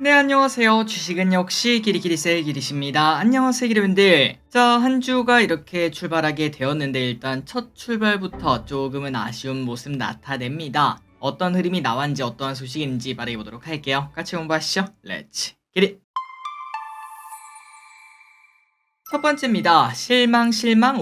네, 안녕하세요. 주식은 역시 기리기리세의 기리십니다. 안녕하세요, 기리분들. 자, 한 주가 이렇게 출발하게 되었는데 일단 첫 출발부터 조금은 아쉬운 모습 나타냅니다. 어떤 흐름이 나왔는지 어떠한 소식인지 말해보도록 할게요. 같이 공부하시죠. 렛츠 기리! 첫 번째입니다. 실망,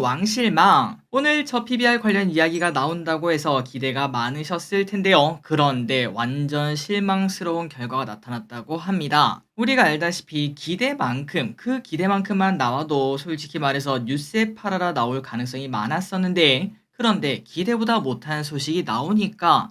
왕실망. 오늘 저 PBR 관련 이야기가 나온다고 해서 기대가 많으셨을 텐데요. 그런데 완전 실망스러운 결과가 나타났다고 합니다. 우리가 알다시피 기대만큼, 그 기대만큼만 나와도 솔직히 말해서 뉴스에 팔아라 나올 가능성이 많았었는데, 그런데 기대보다 못한 소식이 나오니까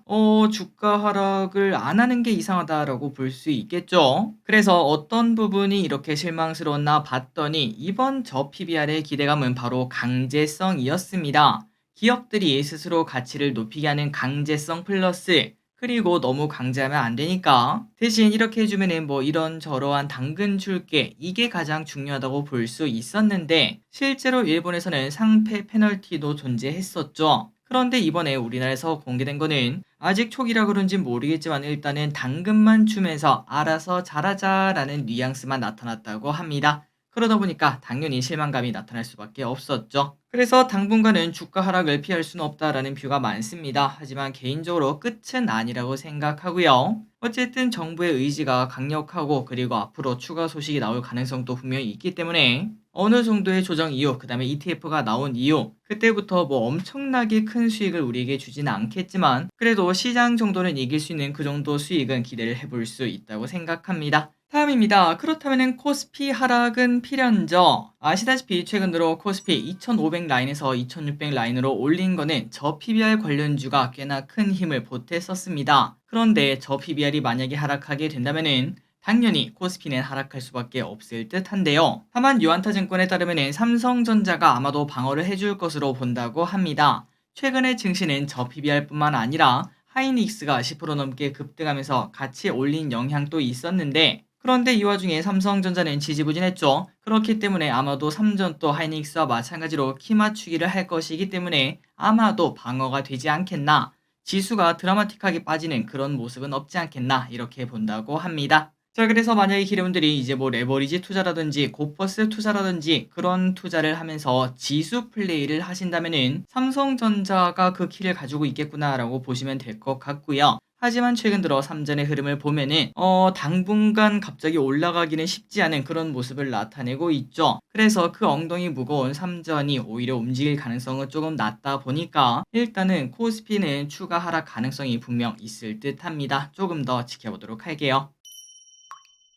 주가 하락을 안 하는 게 이상하다라고 볼 수 있겠죠. 그래서 어떤 부분이 이렇게 실망스러웠나 봤더니 이번 저 PBR의 기대감은 바로 강제성이었습니다. 기업들이 스스로 가치를 높이게 하는 강제성 플러스, 그리고 너무 강제하면 안 되니까 대신 이렇게 해주면은 뭐 이런저러한 당근 줄게, 이게 가장 중요하다고 볼 수 있었는데 실제로 일본에서는 상패 페널티도 존재했었죠. 그런데 이번에 우리나라에서 공개된 거는 아직 초기라 그런지 모르겠지만 일단은 당근만 주면서 알아서 잘하자라는 뉘앙스만 나타났다고 합니다. 그러다 보니까 당연히 실망감이 나타날 수밖에 없었죠. 그래서 당분간은 주가 하락을 피할 수는 없다라는 뷰가 많습니다. 하지만 개인적으로 끝은 아니라고 생각하고요. 어쨌든 정부의 의지가 강력하고 그리고 앞으로 추가 소식이 나올 가능성도 분명히 있기 때문에 어느 정도의 조정 이후, 그 다음에 ETF가 나온 이후, 그때부터 뭐 엄청나게 큰 수익을 우리에게 주지는 않겠지만 그래도 시장 정도는 이길 수 있는 그 정도 수익은 기대를 해볼 수 있다고 생각합니다. 다음입니다. 그렇다면 코스피 하락은 필연적. 아시다시피 최근 들어 코스피 2500 라인에서 2600 라인으로 올린 거는 저 PBR 관련주가 꽤나 큰 힘을 보탰었습니다. 그런데 저 PBR이 만약에 하락하게 된다면은 당연히 코스피는 하락할 수밖에 없을 듯한데요. 다만 유안타증권에 따르면 삼성전자가 아마도 방어를 해줄 것으로 본다고 합니다. 최근의 증시는 저 PBR뿐만 아니라 하이닉스가 10% 넘게 급등하면서 같이 올린 영향도 있었는데 그런데 이 와중에 삼성전자는 지지부진했죠. 그렇기 때문에 아마도 삼전도 하이닉스와 마찬가지로 키 맞추기를 할 것이기 때문에 아마도 방어가 되지 않겠나, 지수가 드라마틱하게 빠지는 그런 모습은 없지 않겠나 이렇게 본다고 합니다. 자, 그래서 만약에 기름들이 이제 뭐 레버리지 투자라든지 고퍼스 투자라든지 그런 투자를 하면서 지수 플레이를 하신다면은 삼성전자가 그 키를 가지고 있겠구나라고 보시면 될 것 같고요. 하지만 최근 들어 삼전의 흐름을 보면은 당분간 갑자기 올라가기는 쉽지 않은 그런 모습을 나타내고 있죠. 그래서 그 엉덩이 무거운 삼전이 오히려 움직일 가능성은 조금 낮다 보니까 일단은 코스피는 추가 하락 가능성이 분명 있을 듯합니다. 조금 더 지켜보도록 할게요.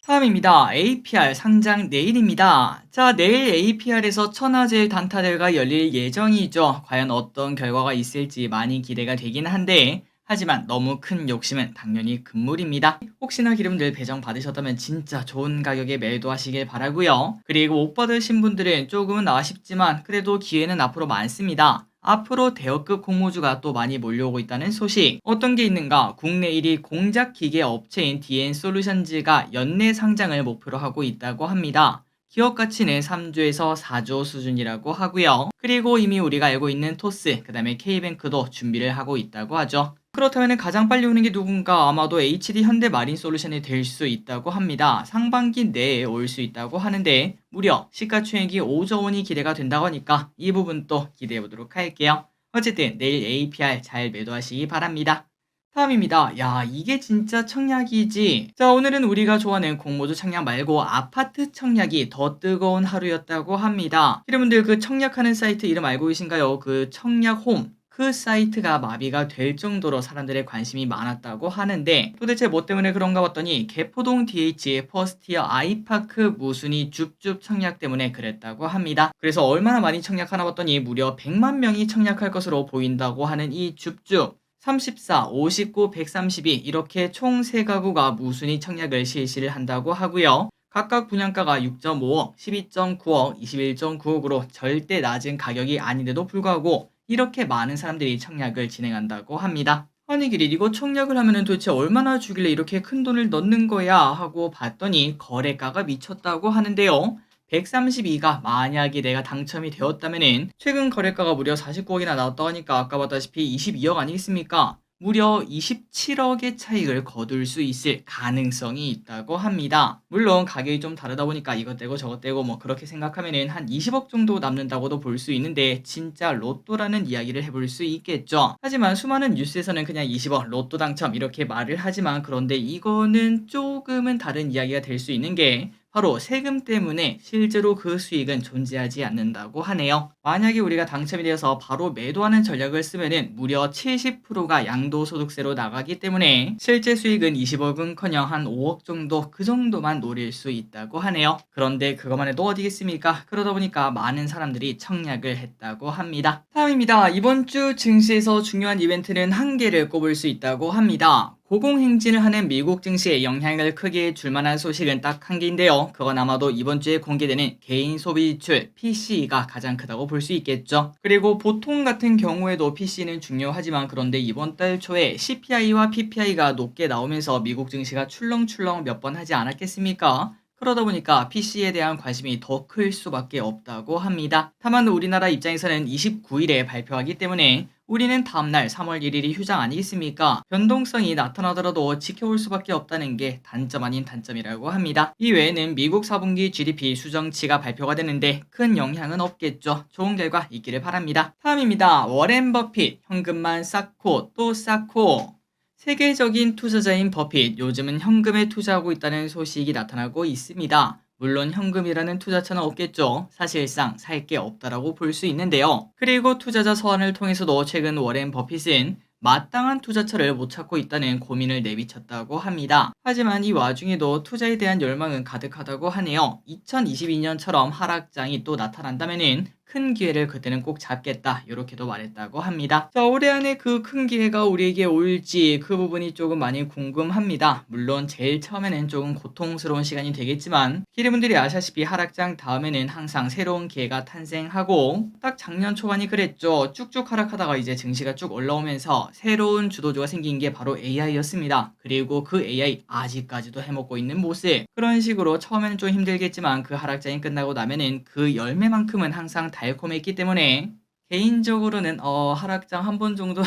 다음입니다. APR 상장 내일입니다. 자, 내일 APR에서 천하제일 단타대회가 열릴 예정이죠. 과연 어떤 결과가 있을지 많이 기대가 되긴 한데 하지만 너무 큰 욕심은 당연히 금물입니다. 혹시나 기름들 배정 받으셨다면 진짜 좋은 가격에 매도하시길 바라고요. 그리고 못 받으신 분들은 조금은 아쉽지만 그래도 기회는 앞으로 많습니다. 앞으로 대여급 공모주가 또 많이 몰려오고 있다는 소식. 어떤 게 있는가? 국내 1위 공작기계 업체인 DN솔루션즈가 연내 상장을 목표로 하고 있다고 합니다. 기업 가치는 3조에서 4조 수준이라고 하고요. 그리고 이미 우리가 알고 있는 토스, 그 다음에 K뱅크도 준비를 하고 있다고 하죠. 그렇다면 가장 빨리 오는 게 누군가? 아마도 HD 현대마린솔루션이 될 수 있다고 합니다. 상반기 내에 올 수 있다고 하는데 무려 시가총액이 5조 원이 기대가 된다고 하니까 이 부분도 기대해 보도록 할게요. 어쨌든 내일 APR 잘 매도하시기 바랍니다. 다음입니다. 야, 이게 진짜 청약이지. 자, 오늘은 우리가 좋아하는 공모주 청약 말고 아파트 청약이 더 뜨거운 하루였다고 합니다. 여러분들 그 청약하는 사이트 이름 알고 계신가요? 그 청약홈. 그 사이트가 마비가 될 정도로 사람들의 관심이 많았다고 하는데 도대체 뭐 때문에 그런가 봤더니 개포동 DH 퍼스티어 아이파크 무순위 줍줍 청약 때문에 그랬다고 합니다. 그래서 얼마나 많이 청약하나 봤더니 무려 100만 명이 청약할 것으로 보인다고 하는 이 줍줍. 34, 59, 132 이렇게 총 3가구가 무순위 청약을 실시를 한다고 하고요. 각각 분양가가 6.5억, 12.9억, 21.9억으로 절대 낮은 가격이 아닌데도 불구하고 이렇게 많은 사람들이 청약을 진행한다고 합니다. 아니 길이 이거 청약을 하면은 도대체 얼마나 주길래 이렇게 큰 돈을 넣는 거야 하고 봤더니 거래가가 미쳤다고 하는데요. 132가 만약에 내가 당첨이 되었다면은 최근 거래가가 무려 49억이나 나왔다고 하니까 아까 봤다시피 22억 아니겠습니까? 무려 27억의 차익을 거둘 수 있을 가능성이 있다고 합니다. 물론 가격이 좀 다르다 보니까 이것 떼고 저것 떼고 뭐 그렇게 생각하면은 한 20억 정도 남는다고도 볼 수 있는데 진짜 로또라는 이야기를 해볼 수 있겠죠. 하지만 수많은 뉴스에서는 그냥 20억 로또 당첨 이렇게 말을 하지만 그런데 이거는 조금은 다른 이야기가 될 수 있는 게 바로 세금 때문에 실제로 그 수익은 존재하지 않는다고 하네요. 만약에 우리가 당첨이 되어서 바로 매도하는 전략을 쓰면은 무려 70%가 양도소득세로 나가기 때문에 실제 수익은 20억은커녕 한 5억 정도 그 정도만 노릴 수 있다고 하네요. 그런데 그것만 해도 어디겠습니까? 그러다 보니까 많은 사람들이 청약을 했다고 합니다. 다음입니다. 이번 주 증시에서 중요한 이벤트는 한 개를 꼽을 수 있다고 합니다. 고공행진을 하는 미국 증시에 영향을 크게 줄 만한 소식은 딱 한 개인데요. 그건 아마도 이번 주에 공개되는 개인 소비 지출 PCE가 가장 크다고 볼 수 있겠죠. 그리고 보통 같은 경우에도 PC는 중요하지만 그런데 이번 달 초에 CPI와 PPI가 높게 나오면서 미국 증시가 출렁출렁 몇 번 하지 않았겠습니까? 그러다 보니까 PC에 대한 관심이 더 클 수밖에 없다고 합니다. 다만 우리나라 입장에서는 29일에 발표하기 때문에 우리는 다음날 3월 1일이 휴장 아니겠습니까? 변동성이 나타나더라도 지켜볼 수밖에 없다는 게 단점 아닌 단점이라고 합니다. 이외에는 미국 4분기 GDP 수정치가 발표가 되는데 큰 영향은 없겠죠. 좋은 결과 있기를 바랍니다. 다음입니다. 워렌 버핏, 현금만 쌓고 또 쌓고. 세계적인 투자자인 버핏, 요즘은 현금에 투자하고 있다는 소식이 나타나고 있습니다. 물론 현금이라는 투자처는 없겠죠. 사실상 살 게 없다라고 볼 수 있는데요. 그리고 투자자 서한을 통해서도 최근 워렌 버핏은 마땅한 투자처를 못 찾고 있다는 고민을 내비쳤다고 합니다. 하지만 이 와중에도 투자에 대한 열망은 가득하다고 하네요. 2022년처럼 하락장이 또 나타난다면은 큰 기회를 그때는 꼭 잡겠다 이렇게도 말했다고 합니다. 자, 올해 안에 그 큰 기회가 우리에게 올지 그 부분이 조금 많이 궁금합니다. 물론 제일 처음에는 조금 고통스러운 시간이 되겠지만 기대분들이 아시다시피 하락장 다음에는 항상 새로운 기회가 탄생하고 딱 작년 초반이 그랬죠. 쭉쭉 하락하다가 이제 증시가 쭉 올라오면서 새로운 주도주가 생긴 게 바로 AI였습니다. 그리고 그 AI 아직까지도 해먹고 있는 모습. 그런 식으로 처음에는 좀 힘들겠지만 그 하락장이 끝나고 나면은 그 열매만큼은 항상 달콤했기 때문에 개인적으로는 하락장 한 번 정도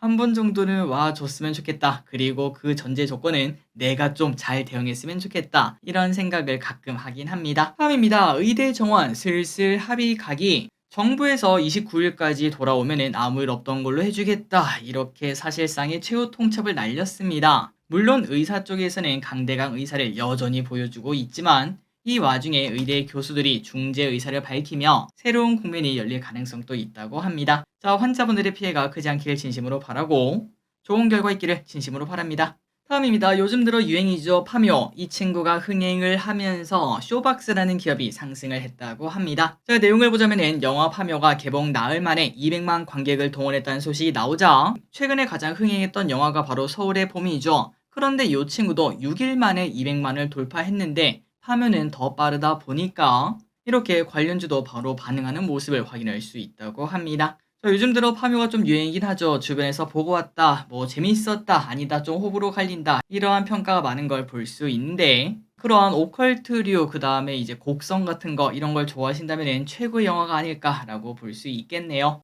한 번 정도는 와 줬으면 좋겠다. 그리고 그 전제 조건은 내가 좀 잘 대응했으면 좋겠다. 이런 생각을 가끔 하긴 합니다. 다음입니다. 의대 정원 슬슬 합의 가기. 정부에서 29일까지 돌아오면은 아무 일 없던 걸로 해주겠다. 이렇게 사실상의 최후 통첩을 날렸습니다. 물론 의사 쪽에서는 강대강 의사를 여전히 보여주고 있지만 이 와중에 의대 교수들이 중재 의사를 밝히며 새로운 국면이 열릴 가능성도 있다고 합니다. 자, 환자분들의 피해가 크지 않기를 진심으로 바라고 좋은 결과 있기를 진심으로 바랍니다. 다음입니다. 요즘 들어 유행이죠. 파묘. 이 친구가 흥행을 하면서 쇼박스라는 기업이 상승을 했다고 합니다. 자, 내용을 보자면은 영화 파묘가 개봉 나흘 만에 200만 관객을 동원했다는 소식이 나오자 최근에 가장 흥행했던 영화가 바로 서울의 봄이죠. 그런데 이 친구도 6일 만에 200만을 돌파했는데 파묘는 더 빠르다 보니까 이렇게 관련주도 바로 반응하는 모습을 확인할 수 있다고 합니다. 자, 요즘 들어 파묘가 좀 유행이긴 하죠. 주변에서 보고 왔다, 뭐 재밌었다, 아니다, 좀 호불호 갈린다 이러한 평가가 많은 걸 볼 수 있는데 그러한 오컬트류 그 다음에 이제 곡성 같은 거 이런 걸 좋아하신다면 최고의 영화가 아닐까라고 볼 수 있겠네요.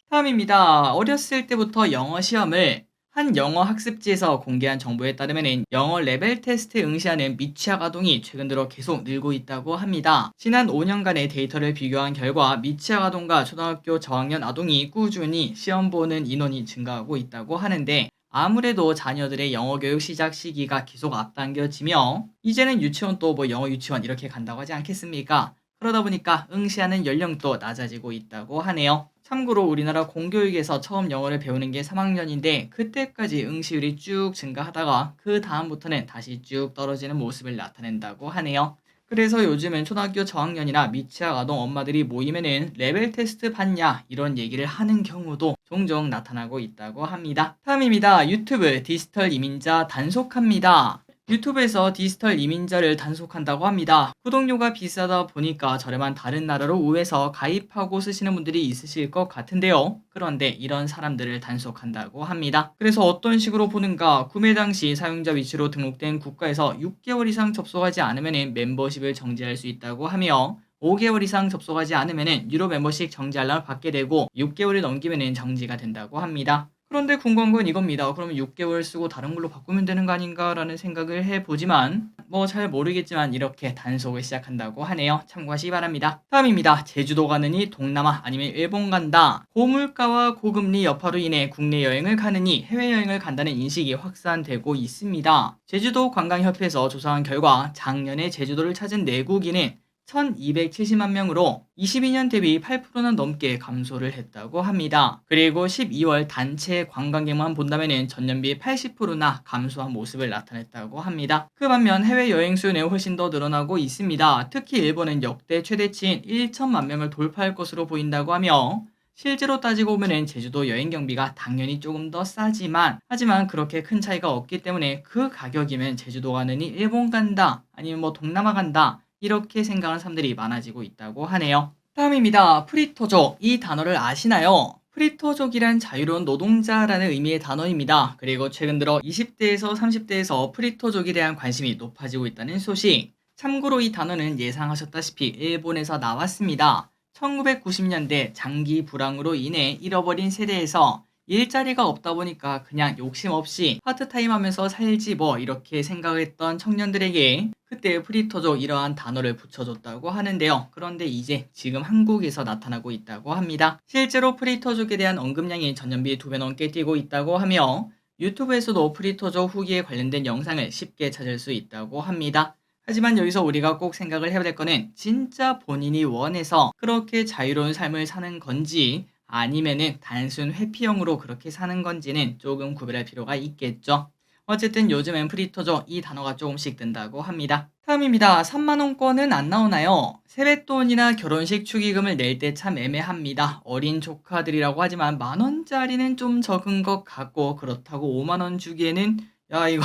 다음입니다. 어렸을 때부터 영어 시험을 한 영어 학습지에서 공개한 정보에 따르면 영어 레벨 테스트에 응시하는 미취학 아동이 최근 들어 계속 늘고 있다고 합니다. 지난 5년간의 데이터를 비교한 결과 미취학 아동과 초등학교 저학년 아동이 꾸준히 시험 보는 인원이 증가하고 있다고 하는데 아무래도 자녀들의 영어 교육 시작 시기가 계속 앞당겨지며 이제는 유치원도 뭐 영어 유치원 이렇게 간다고 하지 않겠습니까? 그러다 보니까 응시하는 연령도 낮아지고 있다고 하네요. 참고로 우리나라 공교육에서 처음 영어를 배우는 게 3학년인데 그때까지 응시율이 쭉 증가하다가 그 다음부터는 다시 쭉 떨어지는 모습을 나타낸다고 하네요. 그래서 요즘은 초등학교 저학년이나 미취학 아동 엄마들이 모이면은 레벨 테스트 받냐 이런 얘기를 하는 경우도 종종 나타나고 있다고 합니다. 다음입니다. 유튜브 디지털 이민자 단속합니다. 유튜브에서 디지털 이민자를 단속한다고 합니다. 구독료가 비싸다 보니까 저렴한 다른 나라로 우회해서 가입하고 쓰시는 분들이 있으실 것 같은데요. 그런데 이런 사람들을 단속한다고 합니다. 그래서 어떤 식으로 보는가? 구매 당시 사용자 위치로 등록된 국가에서 6개월 이상 접속하지 않으면 멤버십을 정지할 수 있다고 하며 5개월 이상 접속하지 않으면 유료 멤버십 정지 알람을 받게 되고 6개월을 넘기면 정지가 된다고 합니다. 그런데 궁금한 건 이겁니다. 그러면 6개월 쓰고 다른 걸로 바꾸면 되는 거 아닌가라는 생각을 해보지만 뭐 잘 모르겠지만 이렇게 단속을 시작한다고 하네요. 참고하시기 바랍니다. 다음입니다. 제주도 가느니 동남아 아니면 일본 간다. 고물가와 고금리 여파로 인해 국내 여행을 가느니 해외여행을 간다는 인식이 확산되고 있습니다. 제주도 관광협회에서 조사한 결과 작년에 제주도를 찾은 내국인은 1270만 명으로 22년 대비 8%나 넘게 감소를 했다고 합니다. 그리고 12월 단체 관광객만 본다면 전년비 80%나 감소한 모습을 나타냈다고 합니다. 그 반면 해외 여행 수는 훨씬 더 늘어나고 있습니다. 특히 일본은 역대 최대치인 1천만 명을 돌파할 것으로 보인다고 하며 실제로 따지고 보면 제주도 여행 경비가 당연히 조금 더 싸지만 하지만 그렇게 큰 차이가 없기 때문에 그 가격이면 제주도 가느니 일본 간다 아니면 뭐 동남아 간다 이렇게 생각하는 사람들이 많아지고 있다고 하네요. 다음입니다. 프리터족. 이 단어를 아시나요? 프리터족이란 자유로운 노동자라는 의미의 단어입니다. 그리고 최근 들어 20대에서 30대에서 프리터족에 대한 관심이 높아지고 있다는 소식. 참고로 이 단어는 예상하셨다시피 일본에서 나왔습니다. 1990년대 장기 불황으로 인해 잃어버린 세대에서 일자리가 없다 보니까 그냥 욕심 없이 파트타임 하면서 살지 뭐 이렇게 생각했던 청년들에게 그때 프리터족 이러한 단어를 붙여줬다고 하는데요. 그런데 이제 지금 한국에서 나타나고 있다고 합니다. 실제로 프리터족에 대한 언급량이 전년비 2배 넘게 뛰고 있다고 하며 유튜브에서도 프리터족 후기에 관련된 영상을 쉽게 찾을 수 있다고 합니다. 하지만 여기서 우리가 꼭 생각을 해야 될 거는 진짜 본인이 원해서 그렇게 자유로운 삶을 사는 건지 아니면은 단순 회피형으로 그렇게 사는 건지는 조금 구별할 필요가 있겠죠. 어쨌든 요즘엔 프리터족 이 단어가 조금씩 뜬다고 합니다. 다음입니다. 3만원권은 안 나오나요? 세뱃돈이나 결혼식 축의금을 낼 때 참 애매합니다. 어린 조카들이라고 하지만 만원짜리는 좀 적은 것 같고 그렇다고 5만원 주기에는 야 이거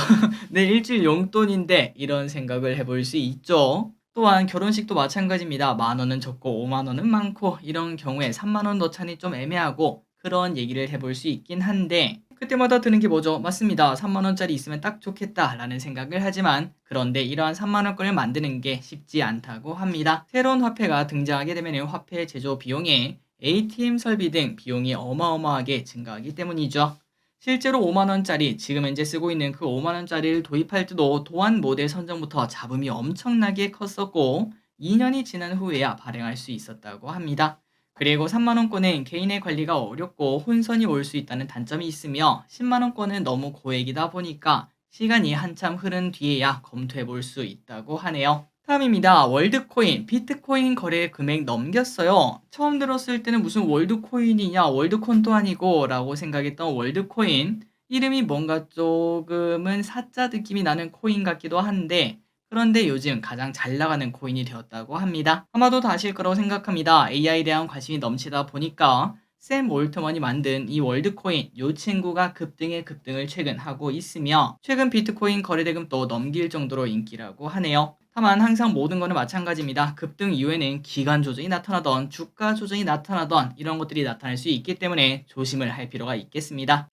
내 일주일 용돈인데 이런 생각을 해볼 수 있죠. 또한 결혼식도 마찬가지입니다. 만원은 적고 5만원은 많고 이런 경우에 3만원 넣자니 좀 애매하고 그런 얘기를 해볼 수 있긴 한데 그때마다 드는 게 뭐죠? 맞습니다. 3만원짜리 있으면 딱 좋겠다라는 생각을 하지만 그런데 이러한 3만원권을 만드는 게 쉽지 않다고 합니다. 새로운 화폐가 등장하게 되면 화폐 제조 비용에 ATM 설비 등 비용이 어마어마하게 증가하기 때문이죠. 실제로 5만원짜리 지금 현재 쓰고 있는 그 5만원짜리를 도입할 때도 도안 모델 선정부터 잡음이 엄청나게 컸었고 2년이 지난 후에야 발행할 수 있었다고 합니다. 그리고 3만원권은 개인의 관리가 어렵고 혼선이 올 수 있다는 단점이 있으며 10만원권은 너무 고액이다 보니까 시간이 한참 흐른 뒤에야 검토해 볼 수 있다고 하네요. 다음입니다. 월드코인, 비트코인 거래 금액 넘겼어요. 처음 들었을 때는 무슨 월드코인이냐, 월드콘도 아니고 라고 생각했던 월드코인. 이름이 뭔가 조금은 사자 느낌이 나는 코인 같기도 한데 그런데 요즘 가장 잘 나가는 코인이 되었다고 합니다. 아마도 다 아실 거라고 생각합니다. AI에 대한 관심이 넘치다 보니까 샘 올트먼이 만든 이 월드코인 이 친구가 급등에 급등을 최근 하고 있으며 최근 비트코인 거래대금도 넘길 정도로 인기라고 하네요. 다만 항상 모든 거는 마찬가지입니다. 급등 이후에는 기간 조정이 나타나던 주가 조정이 나타나던 이런 것들이 나타날 수 있기 때문에 조심을 할 필요가 있겠습니다.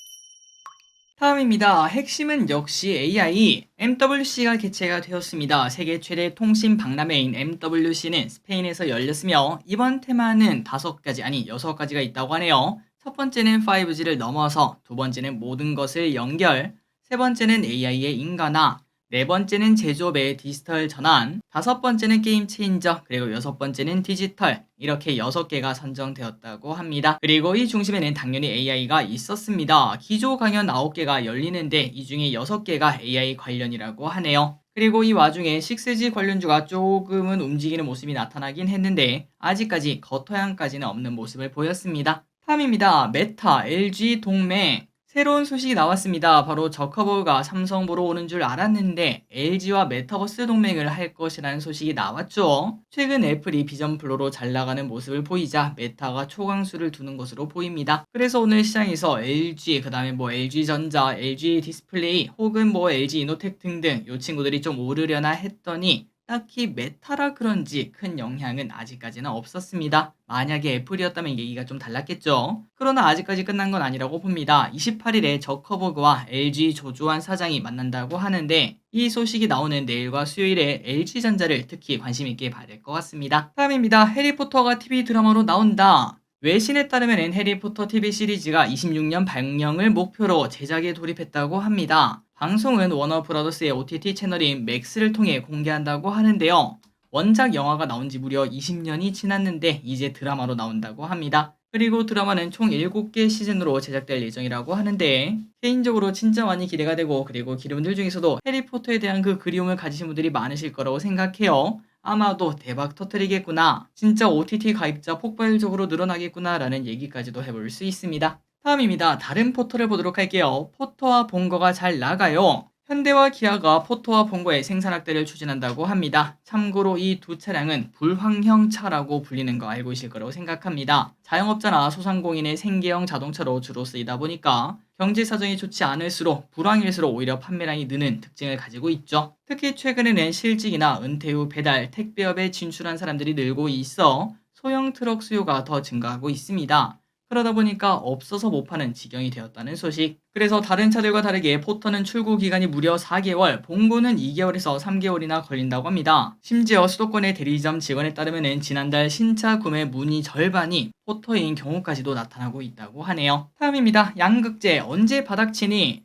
다음입니다. 핵심은 역시 AI, MWC가 개최가 되었습니다. 세계 최대 통신 박람회인 MWC는 스페인에서 열렸으며 이번 테마는 5가지 아니 6가지가 있다고 하네요. 첫 번째는 5G를 넘어서, 두 번째는 모든 것을 연결, 세 번째는 AI의 인간화, 네 번째는 제조업의 디지털 전환, 다섯 번째는 게임 체인저, 그리고 여섯 번째는 디지털. 이렇게 6개가 선정되었다고 합니다. 그리고 이 중심에는 당연히 AI가 있었습니다. 기조 강연 9개가 열리는데 이 중에 6개가 AI 관련이라고 하네요. 그리고 이 와중에 6G 관련주가 조금은 움직이는 모습이 나타나긴 했는데 아직까지 겉터양까지는 없는 모습을 보였습니다. 다음입니다. 메타, LG 동맹. 새로운 소식이 나왔습니다. 바로 저커버그가 삼성 보러 오는 줄 알았는데 LG와 메타버스 동맹을 할 것이라는 소식이 나왔죠. 최근 애플이 비전 플로로 잘 나가는 모습을 보이자 메타가 초강수를 두는 것으로 보입니다. 그래서 오늘 시장에서 LG, 그 다음에 뭐 LG전자, LG 디스플레이 혹은 뭐 LG 이노텍 등등 이 친구들이 좀 오르려나 했더니 딱히 메타라 그런지 큰 영향은 아직까지는 없었습니다. 만약에 애플이었다면 얘기가 좀 달랐겠죠. 그러나 아직까지 끝난 건 아니라고 봅니다. 28일에 저커버그와 LG 조주환 사장이 만난다고 하는데 이 소식이 나오는 내일과 수요일에 LG전자를 특히 관심 있게 봐야 될 것 같습니다. 다음입니다. 해리포터가 TV 드라마로 나온다. 외신에 따르면 해리포터 TV 시리즈가 26년 방영을 목표로 제작에 돌입했다고 합니다. 방송은 워너브라더스의 OTT 채널인 맥스를 통해 공개한다고 하는데요. 원작 영화가 나온 지 무려 20년이 지났는데 이제 드라마로 나온다고 합니다. 그리고 드라마는 총 7개 시즌으로 제작될 예정이라고 하는데 개인적으로 진짜 많이 기대가 되고 그리고 기름들 중에서도 해리포터에 대한 그 그리움을 가지신 분들이 많으실 거라고 생각해요. 아마도 대박 터뜨리겠구나. 진짜 OTT 가입자 폭발적으로 늘어나겠구나 라는 얘기까지도 해볼 수 있습니다. 다음입니다. 다른 포터를 보도록 할게요. 포터와 본거가 잘 나가요. 현대와 기아가 포터와 본거의 생산 확대를 추진한다고 합니다. 참고로 이 두 차량은 불황형 차라고 불리는 거 알고 계실 거라고 생각합니다. 자영업자나 소상공인의 생계형 자동차로 주로 쓰이다 보니까 경제 사정이 좋지 않을수록 불황일수록 오히려 판매량이 느는 특징을 가지고 있죠. 특히 최근에는 실직이나 은퇴 후 배달, 택배업에 진출한 사람들이 늘고 있어 소형 트럭 수요가 더 증가하고 있습니다. 그러다 보니까 없어서 못 파는 지경이 되었다는 소식. 그래서 다른 차들과 다르게 포터는 출고 기간이 무려 4개월, 본고는 2개월에서 3개월이나 걸린다고 합니다. 심지어 수도권의 대리점 직원에 따르면 지난달 신차 구매 문의 절반이 포터인 경우까지도 나타나고 있다고 하네요. 다음입니다. 양극재 언제 바닥치니?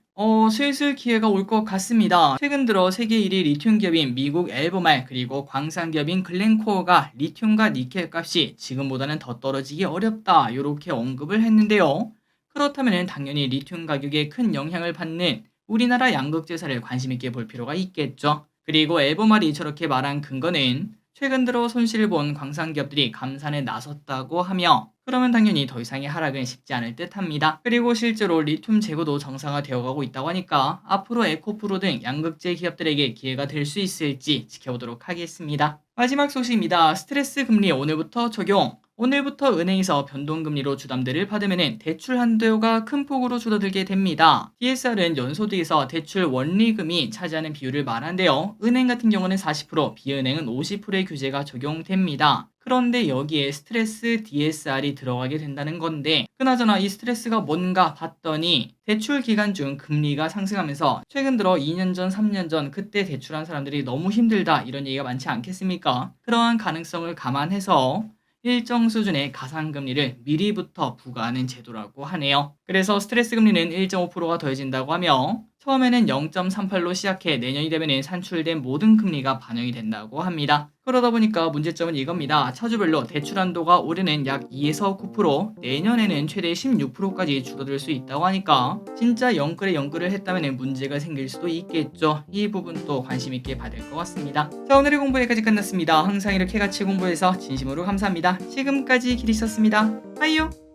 슬슬 기회가 올 것 같습니다. 최근 들어 세계 1위 리튬 기업인 미국 엘보말 그리고 광산 기업인 글렌코어가 리튬과 니켈 값이 지금보다는 더 떨어지기 어렵다 이렇게 언급을 했는데요. 그렇다면 당연히 리튬 가격에 큰 영향을 받는 우리나라 양극재사를 관심 있게 볼 필요가 있겠죠. 그리고 엘보말이 저렇게 말한 근거는 최근 들어 손실을 본 광산 기업들이 감산에 나섰다고 하며 그러면 당연히 더 이상의 하락은 쉽지 않을 듯합니다. 그리고 실제로 리튬 재고도 정상화되어 가고 있다고 하니까 앞으로 에코프로 등 양극재 기업들에게 기회가 될 수 있을지 지켜보도록 하겠습니다. 마지막 소식입니다. 스트레스 금리 오늘부터 적용. 오늘부터 은행에서 변동금리로 주담대를 받으면 대출 한도가 큰 폭으로 줄어들게 됩니다. DSR은 연소득에서 대출 원리금이 차지하는 비율을 말하는데요. 은행 같은 경우는 40%, 비은행은 50%의 규제가 적용됩니다. 그런데 여기에 스트레스 DSR이 들어가게 된다는 건데 그나저나 이 스트레스가 뭔가 봤더니 대출 기간 중 금리가 상승하면서 최근 들어 2년 전, 3년 전 그때 대출한 사람들이 너무 힘들다 이런 얘기가 많지 않겠습니까? 그러한 가능성을 감안해서 일정 수준의 가상금리를 미리부터 부과하는 제도라고 하네요. 그래서 스트레스 금리는 1.5%가 더해진다고 하며 처음에는 0.38로 시작해 내년이 되면 산출된 모든 금리가 반영이 된다고 합니다. 그러다 보니까 문제점은 이겁니다. 차주별로 대출 한도가 올해는 약 2에서 9%, 내년에는 최대 16%까지 줄어들 수 있다고 하니까 진짜 영끌에 영끌을 했다면 문제가 생길 수도 있겠죠. 이 부분도 관심 있게 봐야 될 것 같습니다. 자, 오늘의 공부 여기까지 끝났습니다. 항상 이렇게 같이 공부해서 진심으로 감사합니다. 지금까지 길이 있었습니다. 빠이요.